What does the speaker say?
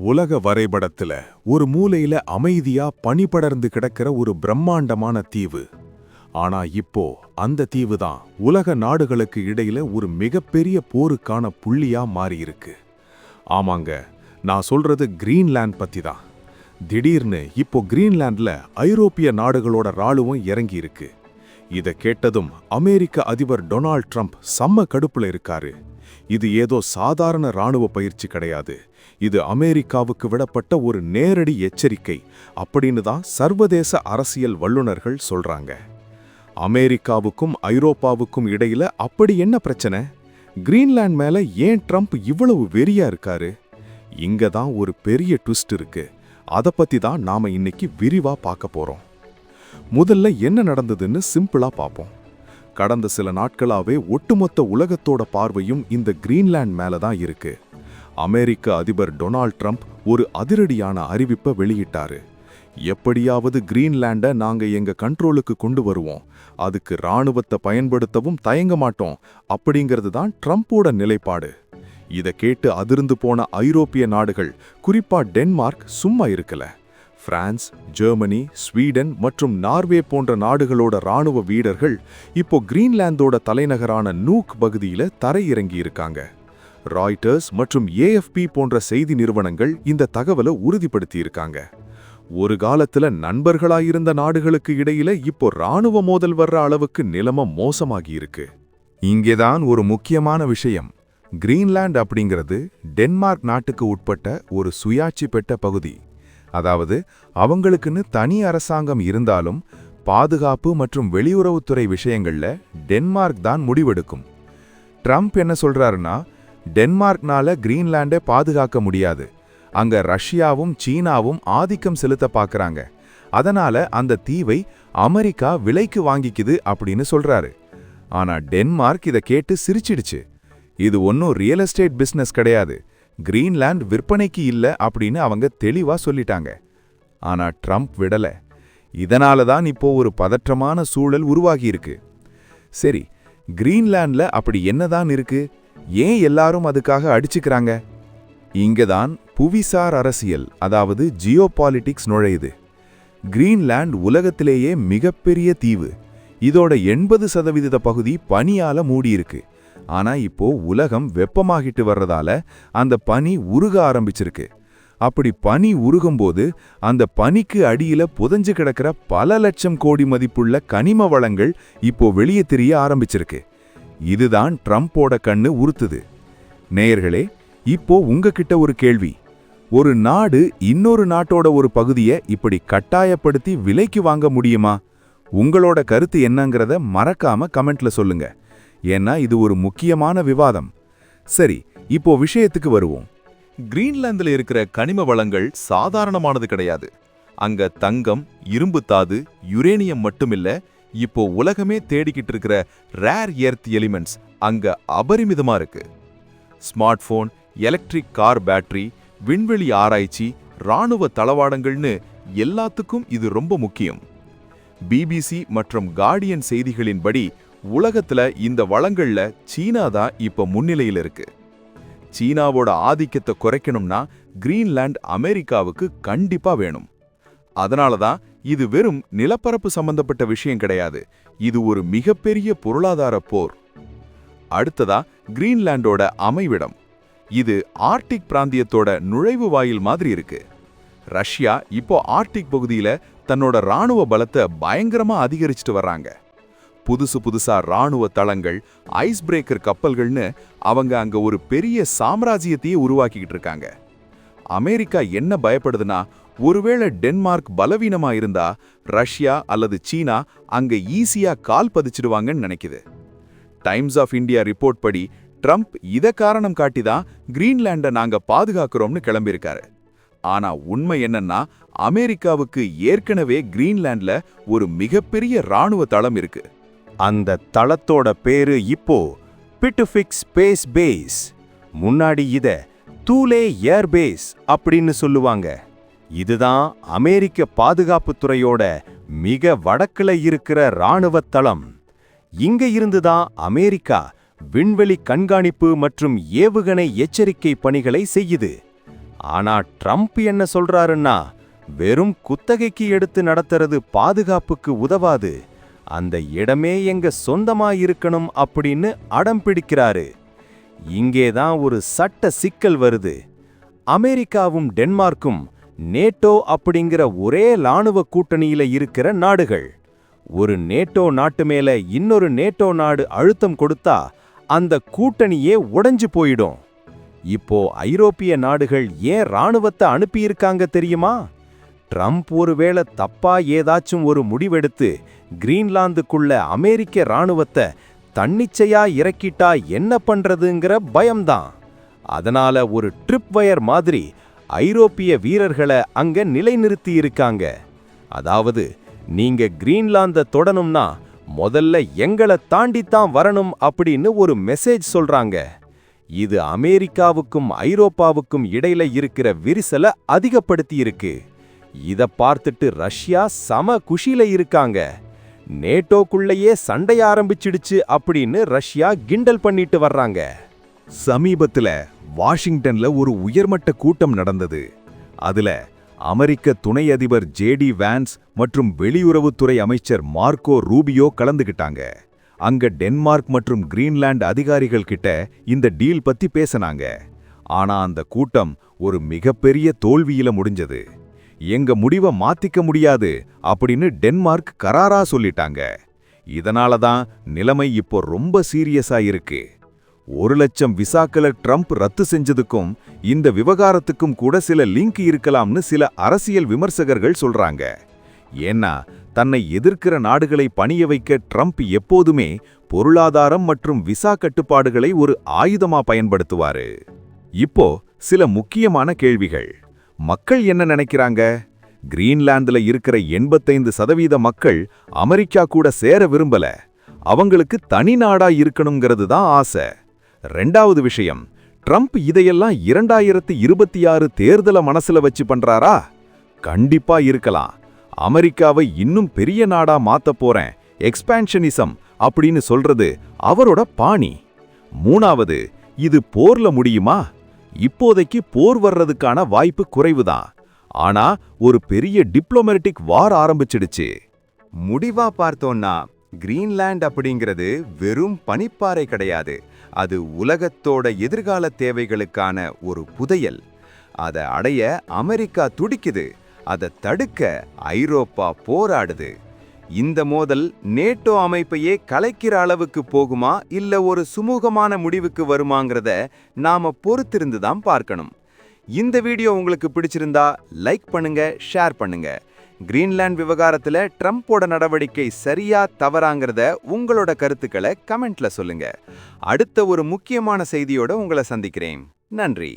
உலக வரைபடத்துல ஒரு மூலையில அமைதியா பனிபடர்ந்து கிடக்கிற ஒரு பிரம்மாண்டமான தீவு. ஆனா இப்போ அந்த தீவு தான் உலக நாடுகளுக்கு இடையில ஒரு மிகப்பெரிய போருக்கான புள்ளியா மாறியிருக்கு. ஆமாங்க, நான் சொல்றது கிரீன்லாந்து பத்தி தான். திடீர்னு இப்போ கிரீன்லாந்துல ஐரோப்பிய நாடுகளோட ராணுவம் இறங்கி இருக்கு. இத கேட்டதும் அமெரிக்க அதிபர் டொனால்ட் ட்ரம்ப் செம்ம கடுப்புல இருக்காரு. இது ஏதோ சாதாரண ராணுவ பயிற்சி கிடையாது, இது அமெரிக்காவுக்கு விடப்பட்ட ஒரு நேரடி எச்சரிக்கை அப்படின்னு தான் சர்வதேச அரசியல் வல்லுநர்கள் சொல்றாங்க. அமெரிக்காவுக்கும் ஐரோப்பாவுக்கும் இடையில அப்படி என்ன பிரச்சனை? கிரீன்லாந்து மேல ஏன் ட்ரம்ப் இவ்வளவு வெறியா இருக்காரு? இங்க தான் ஒரு பெரிய ட்விஸ்ட் இருக்கு. அதை பத்தி தான் நாம இன்னைக்கு விரிவா பார்க்க போறோம். முதல்ல என்ன நடந்ததுன்னு சிம்பிளா பார்ப்போம். கடந்த சில நாட்களாவே ஒட்டுமொத்த உலகத்தோட பார்வையும் இந்த கிரீன்லாந்து மேல தான் இருக்கு. அமெரிக்க அதிபர் டொனால்ட் ட்ரம்ப் ஒரு அதிரடியான அறிவிப்பை வெளியிட்டாரு. எப்படியாவது கிரீன்லாண்டை நாங்க எங்க கண்ட்ரோலுக்கு கொண்டு வருவோம், அதுக்கு ராணுவத்தை பயன்படுத்தவும் தயங்க மாட்டோம் அப்படிங்கிறது தான் ட்ரம்போட நிலைப்பாடு. இதை கேட்டு அதிர்ந்து போன ஐரோப்பிய நாடுகள், குறிப்பா டென்மார்க் சும்மா இருக்கல. பிரான்ஸ், ஜெர்மனி, ஸ்வீடன் மற்றும் நார்வே போன்ற நாடுகளோட ராணுவ வீரர்கள் இப்போ கிரீன்லாந்தோட தலைநகரான நூக் பகுதியில தரையிறங்கி இருக்காங்க. ராய்ட்டர்ஸ் மற்றும் ஏஎஃப்பி போன்ற செய்தி நிறுவனங்கள் இந்த தகவலை உறுதிப்படுத்தியிருக்காங்க. ஒரு காலத்துல நண்பர்களாயிருந்த நாடுகளுக்கு இடையில இப்போ ராணுவ மோதல் வர்ற அளவுக்கு நிலைமை மோசமாகி இருக்கு. இங்கேதான் ஒரு முக்கியமான விஷயம். கிரீன்லாந்து அப்படிங்கிறது டென்மார்க் நாட்டுக்கு உட்பட்ட ஒரு சுயாட்சி பெற்ற பகுதி. அதாவது அவங்களுக்குன்னு தனி அரசாங்கம் இருந்தாலும் பாதுகாப்பு மற்றும் வெளியுறவுத்துறை விஷயங்கள்ல டென்மார்க் தான் முடிவெடுக்கும். ட்ரம்ப் என்ன சொல்றாருன்னா, டென்மார்க்னால கிரீன்லாண்டை பாதுகாக்க முடியாது, அங்க ரஷ்யாவும் சீனாவும் ஆதிக்கம் செலுத்த பார்க்கறாங்க, அதனால அந்த தீவை அமெரிக்கா விலைக்கு வாங்கிக்குது அப்படின்னு சொல்றாரு. ஆனா டென்மார்க் இதை கேட்டு சிரிச்சிடுச்சு. இது ஒன்னும் ரியல் எஸ்டேட் பிசினஸ் கிடையாது, கிரீன்லாந்து விற்பனைக்கு இல்ல அப்படின்னு அவங்க தெளிவா சொல்லிட்டாங்க. ஆனா ட்ரம்ப் விடல. இதனால தான் இப்போ ஒரு பதற்றமான சூழல் உருவாகி இருக்கு. சரி, கிரீன்லாந்துல அப்படி என்னதான் இருக்கு? ஏன் எல்லாரும் அதுக்காக அடிச்சுக்கிறாங்க? இங்கதான் புவிசார் அரசியல், அதாவது ஜியோபாலிட்டிக்ஸ் நுழையுது. கிரீன்லாந்து உலகத்திலேயே மிகப்பெரிய தீவு. இதோட 80% பகுதி பனியால மூடியிருக்கு. ஆனா இப்போ உலகம் வெப்பமாகிட்டு வர்றதால அந்த பனி உருக ஆரம்பிச்சிருக்கு. அப்படி பனி உருகும்போது அந்த பனிக்கு அடியில புதைஞ்சு கிடக்கிற பல லட்சம் கோடி மதிப்புள்ள கனிம வளங்கள் இப்போ வெளியே தெரிய ஆரம்பிச்சிருக்கு. இதுதான் ட்ரம்போட கண்ணு உறுத்துது. நேயர்களே, இப்போ உங்ககிட்ட ஒரு கேள்வி. ஒரு நாடு இன்னொரு நாட்டோட ஒரு பகுதியை இப்படி கட்டாயப்படுத்தி விலைக்கு வாங்க முடியுமா? உங்களோட கருத்து என்னங்கிறத மறக்காம கமெண்ட்ல சொல்லுங்க. ஏன்னா இது ஒரு முக்கியமான விவாதம். சரி, இப்போ விஷயத்துக்கு வருவோம். கிரீன்லாந்துல இருக்கிற கனிம வளங்கள் சாதாரணமானது கிடையாது. அங்க தங்கம், இரும்பு தாது, யுரேனியம் மட்டுமில்ல, இப்போ உலகமே தேடிக்கிட்டு இருக்கிற ரேர் எர்த் எலிமெண்ட்ஸ் அங்க அபரிமிதமா இருக்கு. Smart phone, electric car battery, விண்வெளி ஆராய்ச்சி, ராணுவ தளவாடங்கள்னு எல்லாத்துக்கும் இது ரொம்ப முக்கியம். பிபிசி மற்றும் கார்டியன் செய்திகளின்படி உலகத்துல இந்த வளங்கள்ல சீனா தான் இப்ப முன்னிலையில் இருக்கு. சீனாவோட ஆதிக்கத்தை குறைக்கணும்னா கிரீன்லாந்து அமெரிக்காவுக்கு கண்டிப்பா வேணும். அதனாலதான் இது வெறும் நிலப்பரப்பு சம்பந்தப்பட்ட விஷயம் கிடையாது, இது ஒரு மிகப்பெரிய பொருளாதார போர். அடுத்ததா கிரீன்லாண்டோட அமைவிடம். இது ஆர்டிக் பிராந்தியத்தோட நுழைவு வாயில் மாதிரி இருக்கு. ரஷ்யா இப்போ ஆர்டிக் பகுதியில தன்னோட ராணுவ பலத்தை பயங்கரமா அதிகரிச்சுட்டு வர்றாங்க. புதுசா ராணுவ தளங்கள், ஐஸ் பிரேக்கர் கப்பல்கள்னு அவங்க அங்க ஒரு பெரிய சாம்ராஜ்யத்தையே உருவாக்கிக்கிட்டு இருக்காங்க. அமெரிக்கா என்ன பயப்படுதுன்னா, ஒருவேளை டென்மார்க் பலவீனமா இருந்தா ரஷ்யா அல்லது சீனா அங்க ஈஸியா கால் பதிச்சிடுவாங்கன்னு நினைக்குது. டைம்ஸ் ஆஃப் இந்தியா ரிப்போர்ட் படி ட்ரம்ப் இத காரணம் காட்டிதான் கிரீன்லாண்டை நாங்க பாதுகாக்கிறோம்னு கிளம்பியிருக்காரு. ஆனா உண்மை என்னன்னா, அமெரிக்காவுக்கு ஏற்கனவே கிரீன்லாண்ட்ல ஒரு மிகப்பெரிய ராணுவ தளம் இருக்கு. அந்த தளத்தோட பேரு இப்போ பிட்டுஃபிக் ஸ்பேஸ் பேஸ். முன்னாடி இத தூலே ஏர் பேஸ் அப்படின்னு சொல்லுவாங்க. இதுதான் அமெரிக்க பாதுகாப்புத்துறையோட மிக வடக்குல இருக்கிற ராணுவ தளம். இங்க இருந்துதான் அமெரிக்கா விண்வெளி கண்காணிப்பு மற்றும் ஏவுகணை எச்சரிக்கை பணிகளை செய்யுது. ஆனா ட்ரம்ப் என்ன சொல்றாருன்னா, வெறும் குத்தகைக்கு எடுத்து நடத்துறது பாதுகாப்புக்கு உதவாது, அந்த இடமே எங்க சொந்தமா இருக்கணும் அப்படின்னு அடம் பிடிக்கிறாரு. இங்கேதான் ஒரு சட்ட சிக்கல் வருது. அமெரிக்காவும் டென்மார்க்கும் நேட்டோ அப்படிங்கிற ஒரே இராணுவ கூட்டணியில இருக்கிற நாடுகள். ஒரு நேட்டோ நாட்டு மேல இன்னொரு நேட்டோ நாடு அழுத்தம் கொடுத்தா அந்த கூட்டணியே உடைஞ்சு போயிடும். இப்போ ஐரோப்பிய நாடுகள் ஏன் இராணுவத்தை அனுப்பியிருக்காங்க தெரியுமா? ட்ரம்ப் ஒருவேளை தப்பா ஏதாச்சும் ஒரு முடிவெடுத்து கிரீன்லாந்துக்குள்ள அமெரிக்க இராணுவத்தை தன்னிச்சையா இறக்கிட்டா என்ன பண்றதுங்கிற பயம்தான். அதனால ஒரு ட்ரிப் வயர் மாதிரி ஐரோப்பிய வீரர்களை அங்க நிலைநிறுத்தி இருக்காங்க. அதாவது, நீங்க கிரீன்லாந்த தொடணும்னா முதல்ல எங்களை தாண்டித்தான் வரணும் அப்படின்னு ஒரு மெசேஜ் சொல்றாங்க. இது அமெரிக்காவுக்கும் ஐரோப்பாவுக்கும் இடையில இருக்கிற விரிசலை அதிகப்படுத்தி இருக்கு. இத பார்த்துட்டு ரஷ்யா சம குஷியில இருக்காங்க. நேட்டோக்குள்ளேயே சண்டை ஆரம்பிச்சிடுச்சு அப்படின்னு ரஷ்யா கிண்டல் பண்ணிட்டு வர்றாங்க. சமீபத்துல வாஷிங்டன்ல ஒரு உயர்மட்ட கூட்டம் நடந்தது. அதுல அமெரிக்க துணை அதிபர் ஜேடி வான்ஸ் மற்றும் வெளியுறவுத்துறை அமைச்சர் மார்க்கோ ரூபியோ கலந்துகிட்டாங்க. அங்க டென்மார்க் மற்றும் கிரீன்லாந்து அதிகாரிகள் கிட்ட இந்த டீல் பத்தி பேசினாங்க. ஆனா அந்த கூட்டம் ஒரு மிகப்பெரிய தோல்வியில முடிஞ்சது. எங்க முடிவை மாத்திக்க முடியாது அப்படின்னு டென்மார்க் கராரா சொல்லிட்டாங்க. இதனால தான் நிலைமை இப்போ ரொம்ப சீரியஸா இருக்கு. 1,00,000 விசாக்களை ட்ரம்ப் ரத்து செஞ்சதுக்கும் இந்த விவகாரத்துக்கும் கூட சில லிங்க் இருக்கலாம்னு சில அரசியல் விமர்சகர்கள் சொல்றாங்க. ஏன்னா தன்னை எதிர்க்கிற நாடுகளை பணிய வைக்க ட்ரம்ப் எப்போதுமே பொருளாதாரம் மற்றும் விசா கட்டுப்பாடுகளை ஒரு ஆயுதமா பயன்படுத்துவாரு. இப்போ சில முக்கியமான கேள்விகள். மக்கள் என்ன நினைக்கிறாங்க? கிரீன்லாந்துல இருக்கிற 85% மக்கள் அமெரிக்கா கூட சேர விரும்பல. அவங்களுக்கு தனி நாடா இருக்கணுங்கிறது தான் ஆசை. 2வது விஷயம், ட்ரம்ப் இதையெல்லாம் 2026 தேர்தலை மனசுல வச்சு பண்றாரா? கண்டிப்பா இருக்கலாம். அமெரிக்காவை இன்னும் பெரிய நாடா மாத்த போறேன், எக்ஸ்பான்ஷனிசம் அப்படின்னு சொல்றது அவரோட பாணி. 3வது, இது போர்ல முடியுமா? இப்போதைக்கு போர் வர்றதுக்கான வாய்ப்பு குறைவுதான். ஆனா ஒரு பெரிய டிப்ளோமேட்டிக் வார் ஆரம்பிச்சிடுச்சு. முடிவா பார்த்தோம்னா கிரீன்லாந்து அப்படிங்கிறது வெறும் பனிப்பாறை கிடையாது. அது உலகத்தோட எதிர்கால தேவைகளுக்கான ஒரு புதையல். அதை அடைய அமெரிக்கா துடிக்குது. அதை தடுக்க ஐரோப்பா போராடுது. இந்த மோதல் நேட்டோ அமைப்பையே கலைக்கிற அளவுக்கு போகுமா, இல்ல ஒரு சுமூகமான முடிவுக்கு வருமாங்கிறத நாம பொறுத்திருந்து தான் பார்க்கணும். இந்த வீடியோ உங்களுக்கு பிடிச்சிருந்தா லைக் பண்ணுங்க, ஷேர் பண்ணுங்க. கிரீன்லாந்து விவகாரத்துல ட்ரம்போட நடவடிக்கை சரியா தவறாங்கிறத உங்களோட கருத்துக்களை கமெண்ட்ல சொல்லுங்க. அடுத்த ஒரு முக்கியமான செய்தியோட உங்களை சந்திக்கிறேன். நன்றி.